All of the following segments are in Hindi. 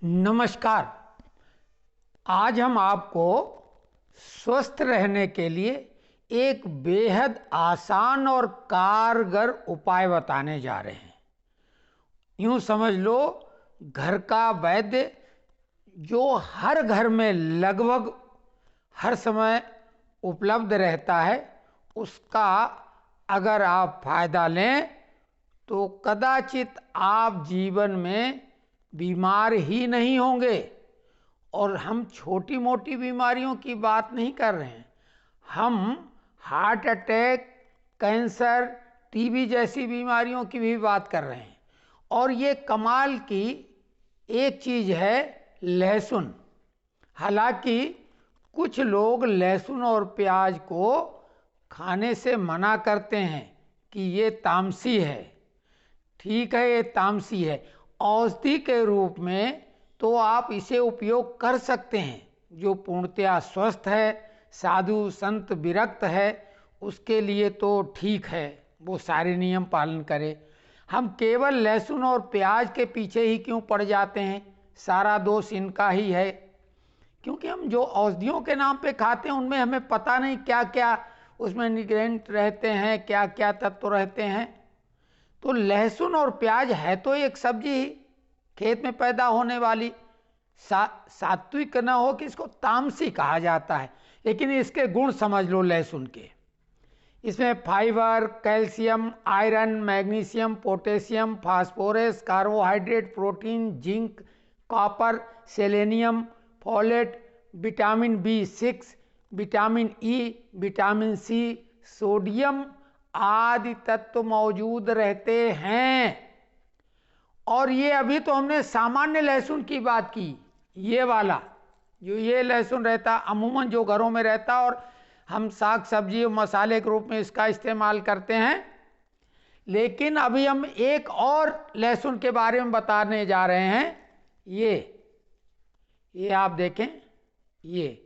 नमस्कार। आज हम आपको स्वस्थ रहने के लिए एक बेहद आसान और कारगर उपाय बताने जा रहे हैं। यूँ समझ लो, घर का वैद्य जो हर घर में लगभग हर समय उपलब्ध रहता है, उसका अगर आप फायदा लें तो कदाचित आप जीवन में बीमार ही नहीं होंगे। और हम छोटी मोटी बीमारियों की बात नहीं कर रहे हैं, हम हार्ट अटैक, कैंसर, टीबी जैसी बीमारियों की भी बात कर रहे हैं। और ये कमाल की एक चीज़ है लहसुन। हालांकि कुछ लोग लहसुन और प्याज को खाने से मना करते हैं कि ये तामसी है। ठीक है, ये तामसी है। औषधि के रूप में तो आप इसे उपयोग कर सकते हैं। जो पूर्णतया स्वस्थ है, साधु संत विरक्त है, उसके लिए तो ठीक है, वो सारे नियम पालन करे। हम केवल लहसुन और प्याज के पीछे ही क्यों पड़ जाते हैं? सारा दोष इनका ही है, क्योंकि हम जो औषधियों के नाम पे खाते हैं उनमें हमें पता नहीं क्या क्या उसमें इंग्रेडिएंट रहते हैं, क्या क्या तत्व रहते हैं। तो लहसुन और प्याज है तो एक सब्जी ही, खेत में पैदा होने वाली। सात्विक न हो कि इसको तामसी कहा जाता है, लेकिन इसके गुण समझ लो लहसुन के। इसमें fibre, calcium, iron, magnesium, potassium, phosphorus, carbohydrate, protein, zinc, copper, selenium, folate, vitamin B6, vitamin E, vitamin C, sodium आदि तत्व मौजूद रहते हैं। और ये अभी तो हमने सामान्य लहसुन की बात की। ये वाला जो ये लहसुन रहता अमूमन जो घरों में रहता, और हम साग सब्जी और मसाले के रूप में इसका इस्तेमाल करते हैं। लेकिन अभी हम एक और लहसुन के बारे में बताने जा रहे हैं। ये आप देखें, ये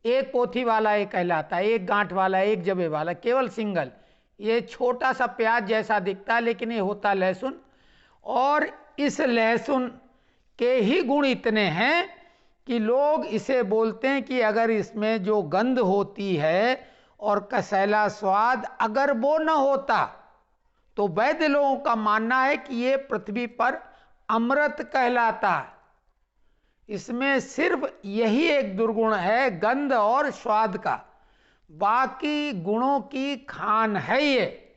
एक पोथी वाला एक कहलाता है, एक गांठ वाला, एक जबे वाला, केवल सिंगल। ये छोटा सा प्याज जैसा दिखता है, लेकिन ये होता लहसुन। और इस लहसुन के ही गुण इतने हैं कि लोग इसे बोलते हैं कि अगर इसमें जो गंध होती है और कसैला स्वाद अगर वो न होता तो वैद्य लोगों का मानना है कि ये पृथ्वी पर अमृत कहलाता है। इसमें सिर्फ यही एक दुर्गुण है, गंध और स्वाद का। बाकी गुणों की खान है ये।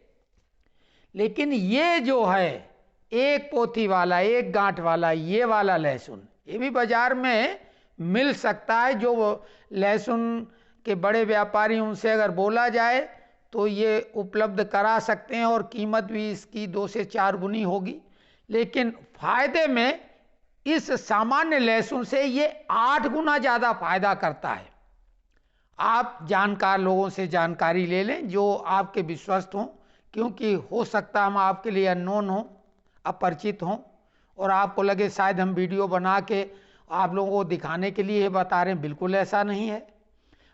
लेकिन ये जो है एक पोथी वाला, एक गांठ वाला, ये वाला लहसुन, ये भी बाजार में मिल सकता है। जो लहसुन के बड़े व्यापारी, उनसे अगर बोला जाए तो ये उपलब्ध करा सकते हैं, और कीमत भी इसकी 2 से 4 गुनी होगी। लेकिन फायदे में इस सामान्य लहसुन से ये 8 गुना ज़्यादा फायदा करता है। आप जानकार लोगों से जानकारी ले लें जो आपके विश्वस्त हों, क्योंकि हो सकता हम आपके लिए अननोन हों, अपरिचित हों, और आपको लगे शायद हम वीडियो बना के आप लोगों को दिखाने के लिए बता रहे हैं। बिल्कुल ऐसा नहीं है।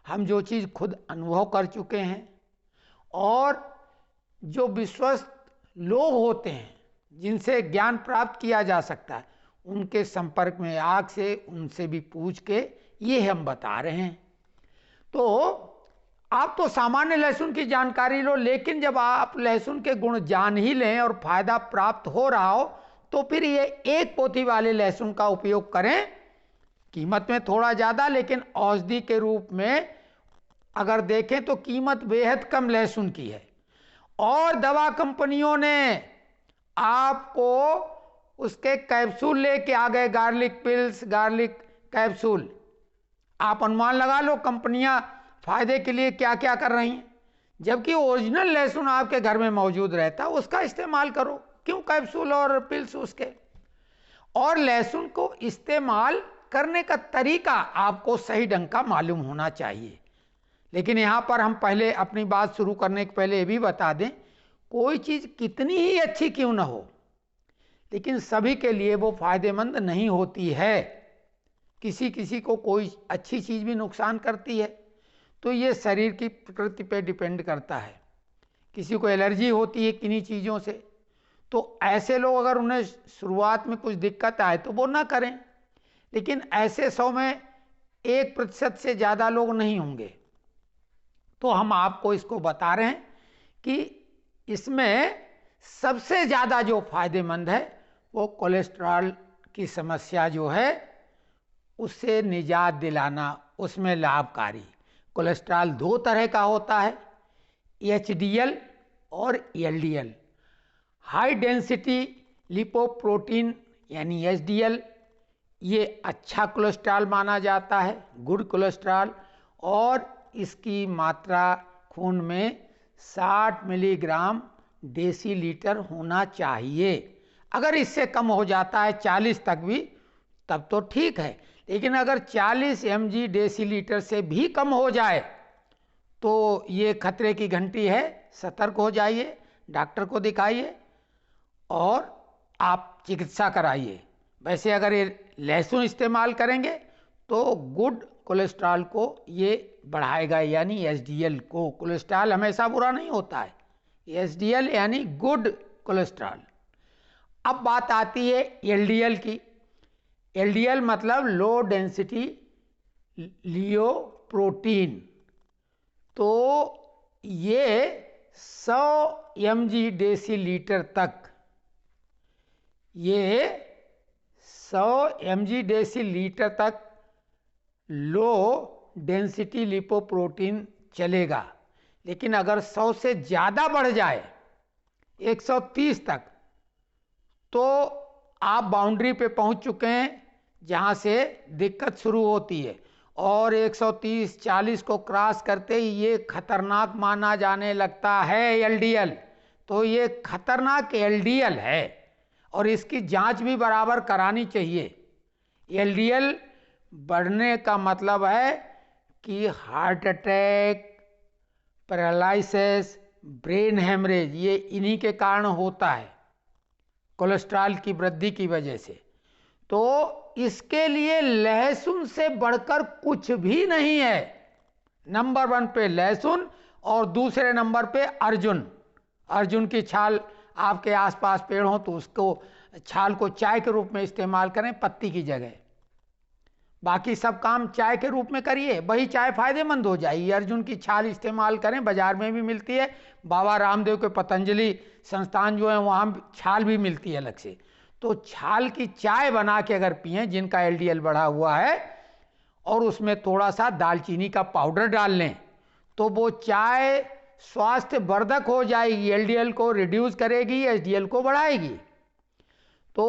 हम जो चीज़ खुद अनुभव कर चुके हैं, और जो विश्वस्त लोग होते हैं जिनसे ज्ञान प्राप्त किया जा सकता है, उनके संपर्क में आग से उनसे भी पूछ के ये हम बता रहे हैं। तो आप तो सामान्य लहसुन की जानकारी लो, लेकिन जब आप लहसुन के गुण जान ही लें और फायदा प्राप्त हो रहा हो, तो फिर ये एक पोथी वाले लहसुन का उपयोग करें। कीमत में थोड़ा ज़्यादा, लेकिन औषधि के रूप में अगर देखें तो कीमत बेहद कम लहसुन की है। और दवा कंपनियों ने आपको उसके कैप्सूल लेके आ गए, गार्लिक पिल्स, गार्लिक कैप्सूल। आप अनुमान लगा लो कंपनियां फायदे के लिए क्या क्या कर रही हैं, जबकि ओरिजिनल लहसुन आपके घर में मौजूद रहता है, उसका इस्तेमाल करो। क्यों कैप्सूल और पिल्स उसके? और लहसुन को इस्तेमाल करने का तरीका आपको सही ढंग का मालूम होना चाहिए। लेकिन यहाँ पर हम पहले अपनी बात शुरू करने के पहले ये भी बता दें, कोई चीज़ कितनी ही अच्छी क्यों ना हो, लेकिन सभी के लिए वो फायदेमंद नहीं होती है। किसी किसी को कोई अच्छी चीज़ भी नुकसान करती है। तो ये शरीर की प्रकृति पे डिपेंड करता है। किसी को एलर्जी होती है किन्हीं चीज़ों से, तो ऐसे लोग अगर उन्हें शुरुआत में कुछ दिक्कत आए तो वो ना करें, लेकिन ऐसे 100 में 1% से ज़्यादा लोग नहीं होंगे। तो हम आपको इसको बता रहे हैं कि इसमें सबसे ज़्यादा जो फायदेमंद है वो कोलेस्ट्रॉल की समस्या जो है उससे निजात दिलाना, उसमें लाभकारी। कोलेस्ट्रॉल 2 तरह का होता है, एचडीएल और एलडीएल। हाई डेंसिटी लिपोप्रोटीन यानी एचडीएल, ये अच्छा कोलेस्ट्रॉल माना जाता है, गुड कोलेस्ट्रॉल, और इसकी मात्रा खून में 60 मिलीग्राम डेसीलीटर होना चाहिए। अगर इससे कम हो जाता है 40 तक भी तब तो ठीक है, लेकिन अगर 40 mg डेसीलीटर से भी कम हो जाए तो ये खतरे की घंटी है। सतर्क हो जाइए, डॉक्टर को दिखाइए और आप चिकित्सा कराइए। वैसे अगर ये लहसुन इस्तेमाल करेंगे तो गुड कोलेस्ट्रॉल को ये बढ़ाएगा, यानी एचडीएल को। कोलेस्ट्रॉल हमेशा बुरा नहीं होता है, एचडीएल यानी गुड कोलेस्ट्रॉल। अब बात आती है एलडीएल की। एलडीएल मतलब लो डेंसिटी लियोप्रोटीन। तो ये 100 mg डेसीलीटर तक, ये 100 mg डेसीलीटर तक लो डेंसिटी लिपोप्रोटीन चलेगा। लेकिन अगर 100 से ज़्यादा बढ़ जाए 130 तक तो आप बाउंड्री पे पहुंच चुके हैं जहां से दिक्कत शुरू होती है, और 130-40 को क्रॉस करते ही ये खतरनाक माना जाने लगता है एलडीएल। तो ये खतरनाक एलडीएल है और इसकी जांच भी बराबर करानी चाहिए। एलडीएल बढ़ने का मतलब है कि heart attack, paralysis, brain haemorrhage, ये इन्हीं के कारण होता है, कोलेस्ट्रॉल की वृद्धि की वजह से। तो इसके लिए लहसुन से बढ़कर कुछ भी नहीं है। नंबर 1 पे लहसुन और दूसरे नंबर पे अर्जुन। अर्जुन की छाल आपके आसपास पेड़ हो तो उसको छाल को चाय के रूप में इस्तेमाल करें पत्ती की जगह। बाकी सब काम चाय के रूप में करिए, वही चाय फायदेमंद हो जाएगी। अर्जुन की छाल इस्तेमाल करें, बाजार में भी मिलती है। बाबा रामदेव के पतंजलि संस्थान जो है वहाँ छाल भी मिलती है अलग से। तो छाल की चाय बना के अगर पिएं जिनका एलडीएल बढ़ा हुआ है और उसमें थोड़ा सा दालचीनी का पाउडर डाल लें तो वो चाय स्वास्थ्य वर्धक हो जाएगी, एलडीएल को रिड्यूस करेगी, एचडीएल को बढ़ाएगी। तो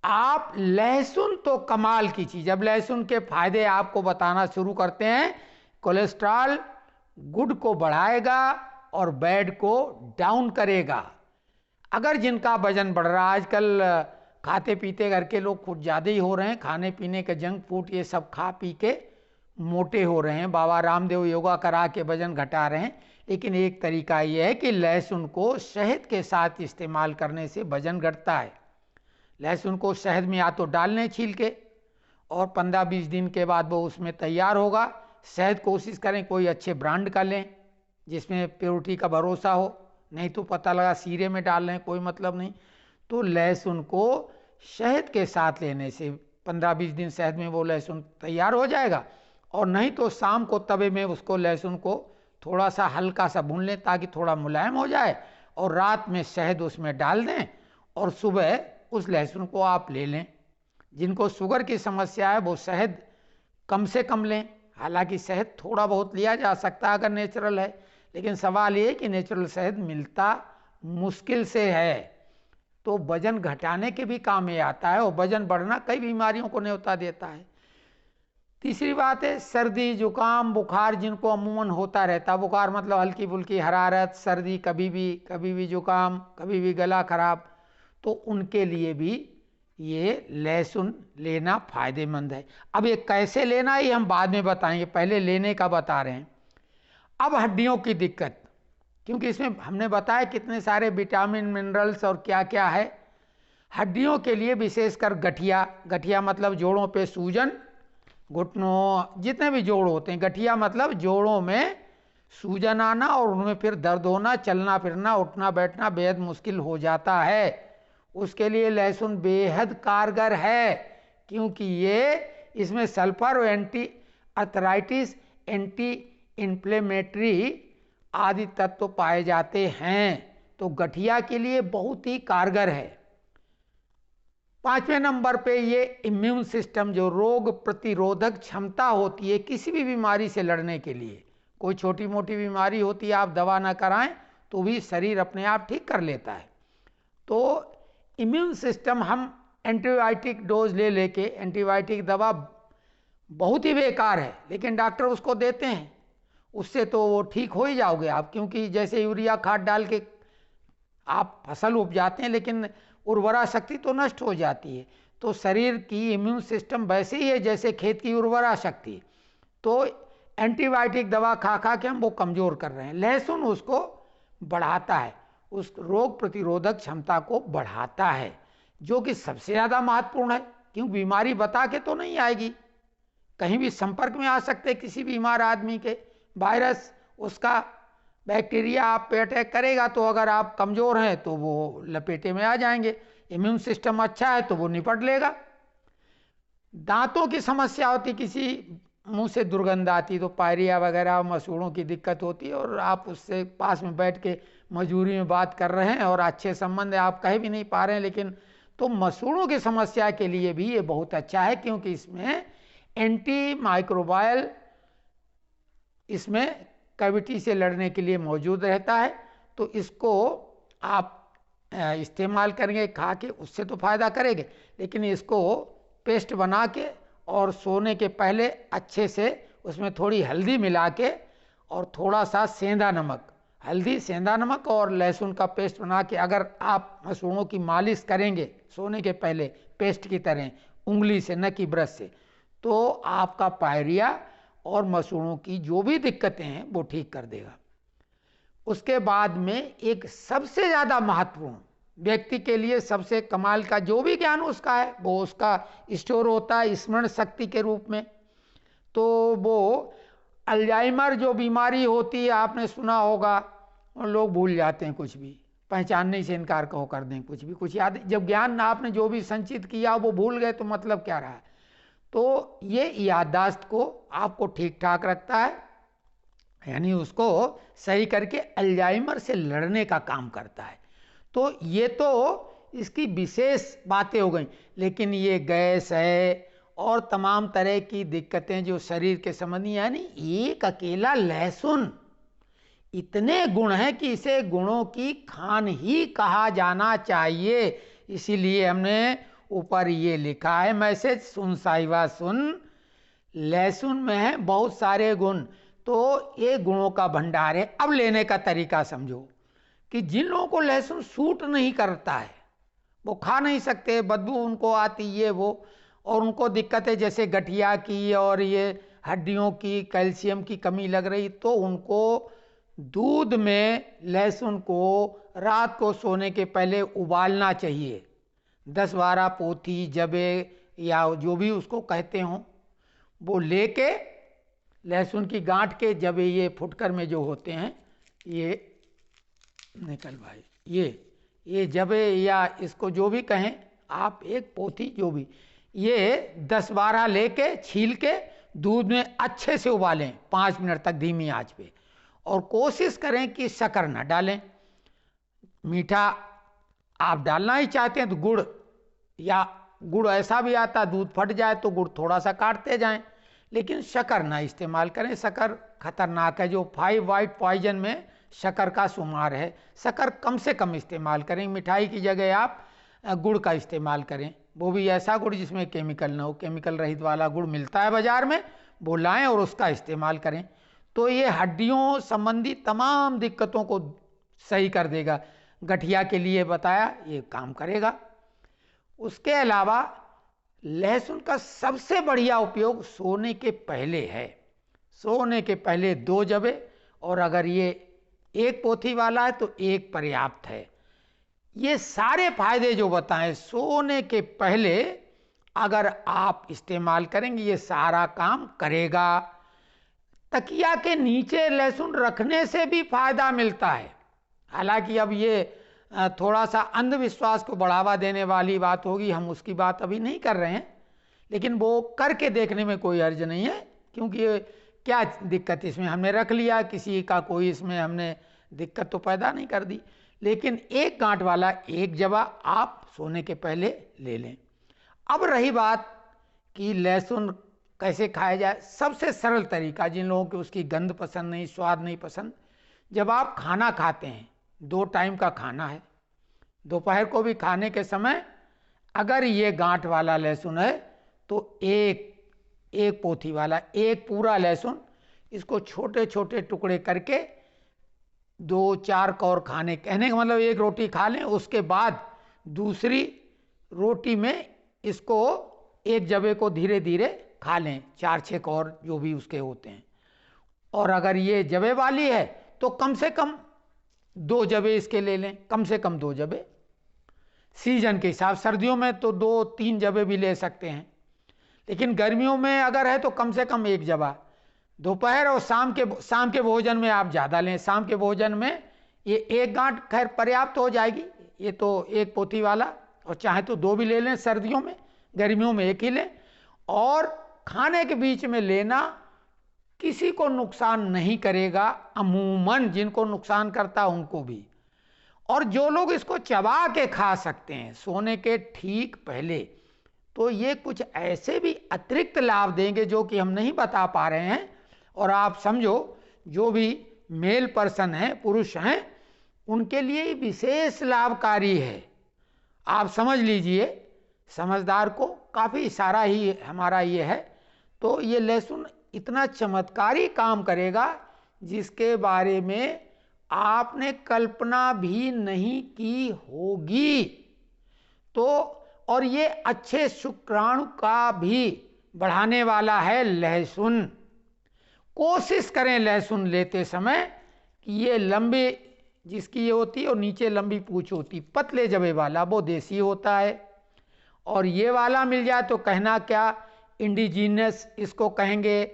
आप लहसुन तो कमाल की चीज़। अब लहसुन के फायदे आपको बताना शुरू करते हैं। कोलेस्ट्रॉल गुड को बढ़ाएगा और बैड को डाउन करेगा। अगर जिनका वजन बढ़ रहा है, आजकल खाते पीते घर के लोग कुछ ज़्यादा ही हो रहे हैं, खाने पीने के जंक फूड ये सब खा पी के मोटे हो रहे हैं। बाबा रामदेव योगा करा के वजन घटा रहे हैं, लेकिन एक तरीका ये है कि लहसुन को शहद के साथ इस्तेमाल करने से वजन घटता है। लहसुन को शहद में या तो डाल लें छील के, और 15-20 दिन के बाद वो उसमें तैयार होगा। शहद कोशिश करें कोई अच्छे ब्रांड का लें जिसमें प्योरिटी का भरोसा हो, नहीं तो पता लगा सीरे में डाल लें, कोई मतलब नहीं। तो लहसुन को शहद के साथ लेने से 15-20 दिन शहद में वो लहसुन तैयार हो जाएगा। और नहीं तो शाम को तवे में उसको लहसुन को थोड़ा सा हल्का सा भून लें ताकि थोड़ा मुलायम हो जाए, और रात में शहद उसमें डाल दें और सुबह उस लहसुन को आप ले लें। जिनको शुगर की समस्या है वो शहद कम से कम लें। हालांकि शहद थोड़ा बहुत लिया जा सकता है अगर नेचुरल है, लेकिन सवाल ये कि नेचुरल शहद मिलता मुश्किल से है। तो वजन घटाने के भी काम में आता है और वजन बढ़ना कई बीमारियों को न्योता देता है। तीसरी बात है सर्दी जुकाम बुखार, जिनको अमूमन होता रहता। बुखार मतलब हल्की फुल्की हरारत, सर्दी कभी भी जुकाम, कभी भी गला खराब, तो उनके लिए भी ये लहसुन लेना फायदेमंद है। अब ये कैसे लेना ये हम बाद में बताएंगे, पहले लेने का बता रहे हैं। अब हड्डियों की दिक्कत, क्योंकि इसमें हमने बताया कितने सारे विटामिन मिनरल्स और क्या क्या है। हड्डियों के लिए विशेषकर गठिया मतलब जोड़ों पे सूजन, घुटनों जितने भी जोड़ होते हैं, गठिया मतलब जोड़ों में सूजन आना और उनमें फिर दर्द होना, चलना फिरना, उठना बैठना बेहद मुश्किल हो जाता है। उसके लिए लहसुन बेहद कारगर है, क्योंकि ये इसमें सल्फर और एंटी अर्थराइटिस, एंटी इन्फ्लेमेटरी आदि तत्व पाए जाते हैं, तो गठिया के लिए बहुत ही कारगर है। 5वें नंबर पे ये इम्यून सिस्टम, जो रोग प्रतिरोधक क्षमता होती है किसी भी बीमारी से लड़ने के लिए, कोई छोटी मोटी बीमारी होती है, आप दवा ना कराएं तो भी शरीर अपने आप ठीक कर लेता है। तो इम्यून सिस्टम, हम एंटीबायोटिक डोज ले लेके, एंटीबायोटिक दवा बहुत ही बेकार है लेकिन डॉक्टर उसको देते हैं, उससे तो वो ठीक हो ही जाओगे आप, क्योंकि जैसे यूरिया खाद डाल के आप फसल उपजाते हैं लेकिन उर्वरा शक्ति तो नष्ट हो जाती है। तो शरीर की इम्यून सिस्टम वैसे ही है जैसे खेत की उर्वरा शक्ति, तो एंटीबायोटिक दवा खा खा के हम वो कमज़ोर कर रहे हैं। लहसुन उसको बढ़ाता है, उस रोग प्रतिरोधक क्षमता को बढ़ाता है, जो कि सबसे ज़्यादा महत्वपूर्ण है, क्योंकि बीमारी बता के तो नहीं आएगी, कहीं भी संपर्क में आ सकते किसी बीमार आदमी के वायरस, उसका बैक्टीरिया आप पे अटैक करेगा, तो अगर आप कमज़ोर हैं तो वो लपेटे में आ जाएंगे। इम्यून सिस्टम अच्छा है तो वो निपट लेगा। दांतों की समस्या होती, किसी मुंह से दुर्गंध आती तो पायरिया वगैरह मसूड़ों की दिक्कत होती है, और आप उससे पास में बैठ के मजबूरी में बात कर रहे हैं और अच्छे संबंध आप कह भी नहीं पा रहे हैं, लेकिन तो मसूड़ों की समस्या के लिए भी ये बहुत अच्छा है, क्योंकि इसमें एंटी माइक्रोबायल, इसमें कैविटी से लड़ने के लिए मौजूद रहता है। तो इसको आप इस्तेमाल करेंगे, खा के उससे तो फ़ायदा करेंगे, लेकिन इसको पेस्ट बना के और सोने के पहले अच्छे से उसमें थोड़ी हल्दी मिला के और थोड़ा सा सेंधा नमक, हल्दी सेंधा नमक और लहसुन का पेस्ट बना के अगर आप मसूड़ों की मालिश करेंगे सोने के पहले पेस्ट की तरह उंगली से, न कि ब्रश से, तो आपका पायरिया और मसूड़ों की जो भी दिक्कतें हैं वो ठीक कर देगा। उसके बाद में एक सबसे ज़्यादा महत्वपूर्ण व्यक्ति के लिए सबसे कमाल का जो भी ज्ञान उसका है वो उसका स्टोर होता है स्मरण शक्ति के रूप में। तो वो अल्जाइमर जो बीमारी होती है, आपने सुना होगा, लोग भूल जाते हैं कुछ भी, पहचानने से इनकार कहो कर दें, कुछ भी कुछ याद, जब ज्ञान आपने जो भी संचित किया वो भूल गए तो मतलब क्या रहा। तो ये याददाश्त को आपको ठीक ठाक रखता है, यानी उसको सही करके अल्जाइमर से लड़ने का काम करता है। तो ये तो इसकी विशेष बातें हो गई, लेकिन ये गैस है और तमाम तरह की दिक्कतें जो शरीर के संबंधी, यानी एक अकेला लहसुन इतने गुण हैं कि इसे गुणों की खान ही कहा जाना चाहिए। इसीलिए हमने ऊपर ये लिखा है मैसेज, सुन साहिबा सुन, लहसुन में है बहुत सारे गुण, तो ये गुणों का भंडार है। अब लेने का तरीका समझो कि जिन लोगों को लहसुन सूट नहीं करता है, वो खा नहीं सकते, बदबू उनको आती ये वो, और उनको दिक्कत है जैसे गठिया की और ये हड्डियों की कैल्शियम की कमी लग रही, तो उनको दूध में लहसुन को रात को सोने के पहले उबालना चाहिए। 10-12 पोथी जबे या जो भी उसको कहते हों, वो लेके लहसुन की गांठ के जबे, ये फुटकर में जो होते हैं, ये निकल भाई, ये जबे या इसको जो भी कहें आप, एक पोथी जो भी, ये 10-12 लेके छील के दूध में अच्छे से उबालें 5 मिनट तक धीमी आंच पे, और कोशिश करें कि शक्कर ना डालें। मीठा आप डालना ही चाहते हैं तो गुड़, या गुड़ ऐसा भी आता दूध फट जाए तो गुड़ थोड़ा सा काटते जाएं, लेकिन शक्कर ना इस्तेमाल करें, शक्कर खतरनाक है। जो 5 वाइट पॉइजन में शक्कर का शुमार है, शक्कर कम से कम इस्तेमाल करें। मिठाई की जगह आप गुड़ का इस्तेमाल करें, वो भी ऐसा गुड़ जिसमें केमिकल ना हो, केमिकल रहित वाला गुड़ मिलता है बाज़ार में, वो लाएँ और उसका इस्तेमाल करें। तो ये हड्डियों संबंधी तमाम दिक्कतों को सही कर देगा। गठिया के लिए बताया, ये काम करेगा। उसके अलावा लहसुन का सबसे बढ़िया उपयोग सोने के पहले है। सोने के पहले 2 जबे, और अगर ये 1 पोथी वाला है तो 1 पर्याप्त है। ये सारे फायदे जो बताएं सोने के पहले अगर आप इस्तेमाल करेंगे, ये सारा काम करेगा। तकिया के नीचे लहसुन रखने से भी फायदा मिलता है। हालांकि अब ये थोड़ा सा अंधविश्वास को बढ़ावा देने वाली बात होगी, हम उसकी बात अभी नहीं कर रहे हैं, लेकिन वो करके देखने में कोई अर्ज नहीं है, क्योंकि क्या दिक्कत इसमें, हमने रख लिया, किसी का कोई इसमें हमने दिक्कत तो पैदा नहीं कर दी। लेकिन एक गांठ वाला एक जवा आप सोने के पहले ले लें। अब रही बात कि लहसुन कैसे खाया जाए, सबसे सरल तरीका, जिन लोगों को उसकी गंध पसंद नहीं, स्वाद नहीं पसंद, जब आप खाना खाते हैं, 2 टाइम का खाना है, दोपहर को भी खाने के समय अगर ये गांठ वाला लहसुन है तो एक पोथी वाला, एक पूरा लहसुन, इसको छोटे छोटे टुकड़े करके 2-4 कौर खाने, कहने का मतलब 1 रोटी खा लें, उसके बाद दूसरी रोटी में इसको एक जबे को धीरे धीरे खा लें, 4-6 कौर जो भी उसके होते हैं। और अगर ये जबे वाली है तो कम से कम 2 जबे इसके ले लें, कम से कम 2 जबे, सीजन के हिसाब, सर्दियों में तो 2-3 जबे भी ले सकते हैं, लेकिन गर्मियों में अगर है तो कम से कम 1 जबा। दोपहर और शाम के भोजन में आप ज़्यादा लें, शाम के भोजन में ये 1 गांठ खैर पर्याप्त हो जाएगी, ये तो 1 पोथी वाला, और चाहे तो 2 भी ले लें सर्दियों में, गर्मियों में 1 ही लें। और खाने के बीच में लेना किसी को नुकसान नहीं करेगा, अमूमन जिनको नुकसान करता उनको भी। और जो लोग इसको चबा के खा सकते हैं सोने के ठीक पहले, तो ये कुछ ऐसे भी अतिरिक्त लाभ देंगे जो कि हम नहीं बता पा रहे हैं। और आप समझो जो भी मेल पर्सन हैं, पुरुष हैं, उनके लिए विशेष लाभकारी है। आप समझ लीजिए, समझदार को काफ़ी इशारा ही हमारा ये है। तो ये लहसुन इतना चमत्कारी काम करेगा जिसके बारे में आपने कल्पना भी नहीं की होगी। तो और ये अच्छे शुक्राणु का भी बढ़ाने वाला है लहसुन। कोशिश करें लहसुन लेते समय कि ये लंबे जिसकी ये होती है और नीचे लंबी पूंछ होती, पतले जबे वाला, वो देसी होता है। और ये वाला मिल जाए तो कहना क्या, इंडिजीनियस इसको कहेंगे,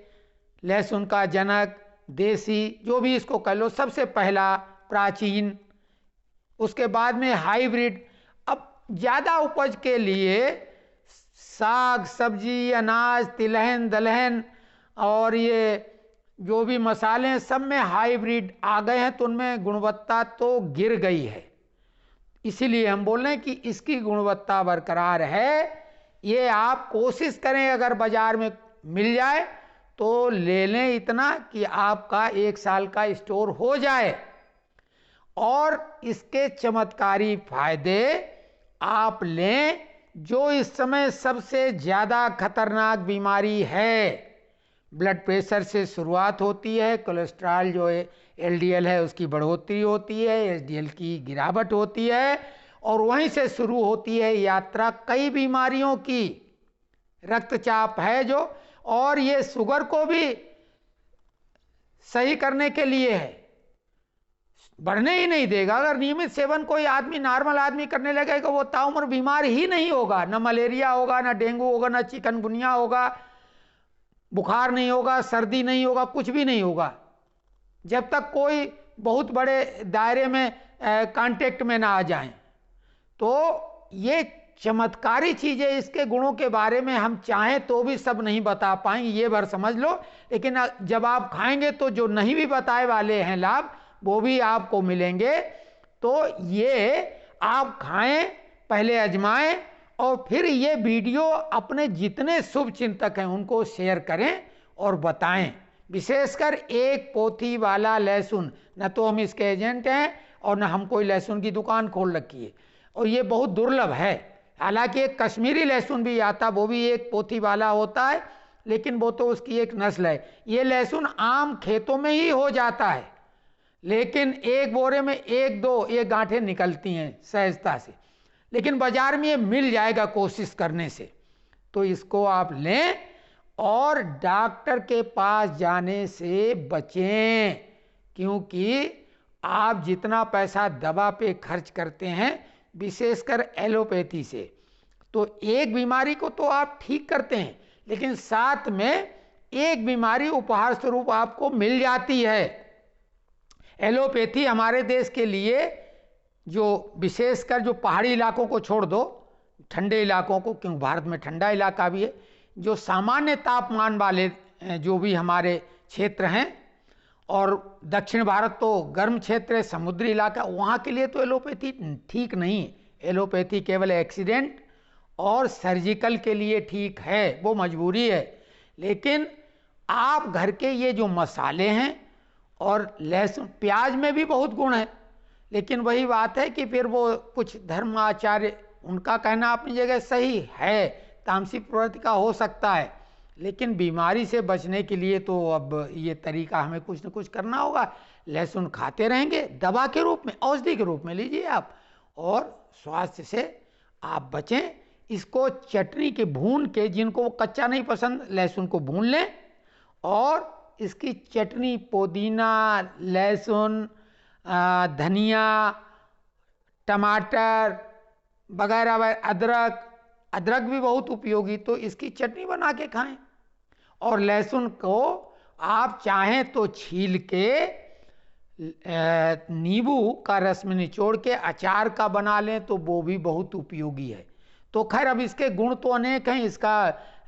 लहसुन का जनक, देसी, जो भी इसको कह लो, सबसे पहला प्राचीन, उसके बाद में हाइब्रिड। अब ज़्यादा उपज के लिए साग सब्जी, अनाज, तिलहन दलहन और ये जो भी मसाले हैं, सब में हाइब्रिड आ गए हैं, तो उनमें गुणवत्ता तो गिर गई है। इसीलिए हम बोल रहे हैं कि इसकी गुणवत्ता बरकरार है। ये आप कोशिश करें, अगर बाजार में मिल जाए तो ले लें इतना कि आपका 1 साल का स्टोर हो जाए। और इसके चमत्कारी फायदे आप लें। जो इस समय सबसे ज़्यादा खतरनाक बीमारी है, ब्लड प्रेशर से शुरुआत होती है, कोलेस्ट्रॉल जो है LDL है उसकी बढ़ोतरी होती है, HDL की गिरावट होती है, और वहीं से शुरू होती है यात्रा कई बीमारियों की। रक्तचाप है जो, और ये शुगर को भी सही करने के लिए है, बढ़ने ही नहीं देगा। अगर नियमित सेवन कोई आदमी, नॉर्मल आदमी करने लगेगा, वो ताउम्र बीमार ही नहीं होगा, न मलेरिया होगा, न डेंगू होगा, न चिकनगुनिया होगा, बुखार नहीं होगा, सर्दी नहीं होगा, कुछ भी नहीं होगा, जब तक कोई बहुत बड़े दायरे में कांटेक्ट में ना आ जाएं। तो ये चमत्कारी चीज़ें, इसके गुणों के बारे में हम चाहें तो भी सब नहीं बता पाएंगे, ये बार समझ लो। लेकिन जब आप खाएंगे तो जो नहीं भी बताए वाले हैं लाभ, वो भी आपको मिलेंगे। तो ये आप खाएं, पहले आजमाएं, और फिर ये वीडियो अपने जितने शुभ चिंतक हैं उनको शेयर करें और बताएं। विशेषकर 1 पोथी वाला लहसुन, न तो हम इसके एजेंट हैं और न हम कोई लहसुन की दुकान खोल रखी है, और ये बहुत दुर्लभ है। हालांकि एक कश्मीरी लहसुन भी आता, वो भी 1 पोथी वाला होता है, लेकिन वो तो उसकी एक नस्ल है। ये लहसुन आम खेतों में ही हो जाता है, लेकिन 1 बोरे में 1-2 गांठें निकलती हैं सहजता से, लेकिन बाजार में ये मिल जाएगा कोशिश करने से। तो इसको आप लें और डॉक्टर के पास जाने से बचें, क्योंकि आप जितना पैसा दवा पे खर्च करते हैं, विशेषकर एलोपैथी से, तो एक बीमारी को तो आप ठीक करते हैं, लेकिन साथ में एक बीमारी उपहार स्वरूप आपको मिल जाती है। एलोपैथी हमारे देश के लिए, जो विशेषकर जो पहाड़ी इलाकों को छोड़ दो, ठंडे इलाकों को, क्योंकि भारत में ठंडा इलाका भी है, जो सामान्य तापमान वाले जो भी हमारे क्षेत्र हैं, और दक्षिण भारत तो गर्म क्षेत्र है, समुद्री इलाका, वहाँ के लिए तो एलोपैथी ठीक नहीं है। एलोपैथी केवल एक्सीडेंट और सर्जिकल के लिए ठीक है, वो मजबूरी है। लेकिन आप घर के ये जो मसाले हैं, और लहसुन प्याज में भी बहुत गुण है, लेकिन वही बात है कि फिर वो कुछ धर्माचार्य, उनका कहना अपनी जगह सही है, तामसिक प्रवृत्ति का हो सकता है, लेकिन बीमारी से बचने के लिए तो अब ये तरीका हमें कुछ न कुछ करना होगा। लहसुन खाते रहेंगे, दवा के रूप में, औषधि के रूप में लीजिए आप, और स्वास्थ्य से आप बचें। इसको चटनी के भून के, जिनको वो कच्चा नहीं पसंद, लहसुन को भून लें और इसकी चटनी, पुदीना, लहसुन, धनिया, टमाटर वगैरह, अदरक भी बहुत उपयोगी, तो इसकी चटनी बना के खाएं। और लहसुन को आप चाहें तो छील के नींबू का रस में निचोड़ के अचार का बना लें, तो वो भी बहुत उपयोगी है। तो खैर, अब इसके गुण तो अनेक हैं, इसका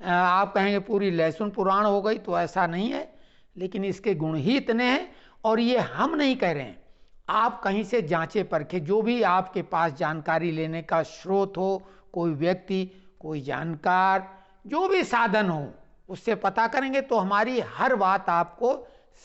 आप कहेंगे पूरी लहसुन पुराण हो गई, तो ऐसा नहीं है, लेकिन इसके गुण ही इतने हैं। और ये हम नहीं कह रहे हैं, आप कहीं से जांचे परखे, जो भी आपके पास जानकारी लेने का स्रोत हो, कोई व्यक्ति, कोई जानकार, जो भी साधन हो, उससे पता करेंगे तो हमारी हर बात आपको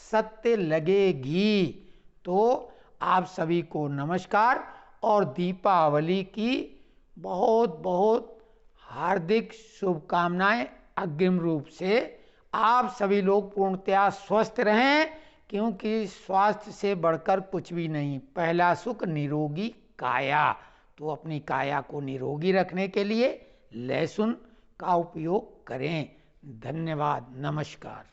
सत्य लगेगी। तो आप सभी को नमस्कार और दीपावली की बहुत बहुत हार्दिक शुभकामनाएं अग्रिम रूप से। आप सभी लोग पूर्णतया स्वस्थ रहें, क्योंकि स्वास्थ्य से बढ़कर कुछ भी नहीं। पहला सुख निरोगी काया, तो अपनी काया को निरोगी रखने के लिए लहसुन का उपयोग करें। धन्यवाद, नमस्कार।